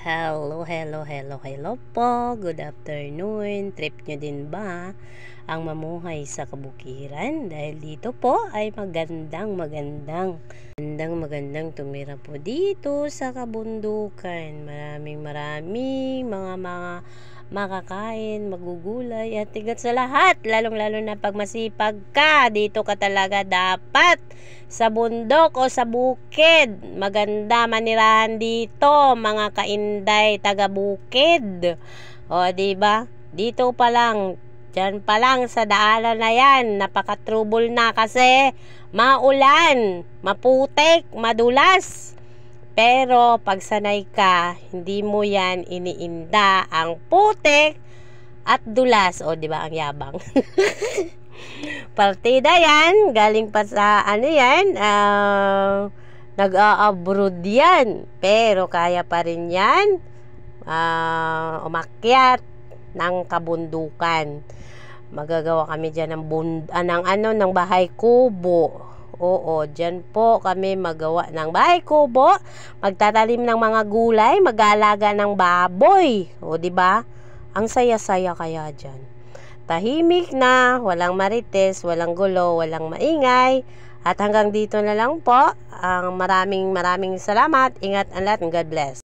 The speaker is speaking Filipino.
Hello, hello, hello, hello po. Good afternoon. Trip nyo din ba ang mamuhay sa kabukiran? Dahil dito po ay magandang tumira po dito sa kabundukan. Maraming mga makakain, magugulay at tigat sa lahat. Lalong-lalo na pag masipag ka, dito ka talaga dapat sa bundok o sa bukid. Maganda manirahan dito, mga kainday taga bukid. O, diba? Dito pa lang, dyan pa lang sa daanan na yan, napaka-trouble na kasi maulan, maputik, madulas. Pero pag sanay ka, hindi mo yan iniinda ang putik at dulas. O, diba ang yabang? Partida yan, galing pa sa ano yan, nag-a-abroad yan. Pero kaya pa rin yan umakyat ng kabundukan. Magagawa kami dyan ng bahay kubo. Oo, dyan po kami magawa ng bahay kubo, magtatalim ng mga gulay, mag-aalaga ng baboy. O, diba? Ang saya-saya kaya dyan. Tahimik na, walang marites, walang gulo, walang maingay. At hanggang dito na lang po. Maraming salamat. Ingat ang lahat. God bless.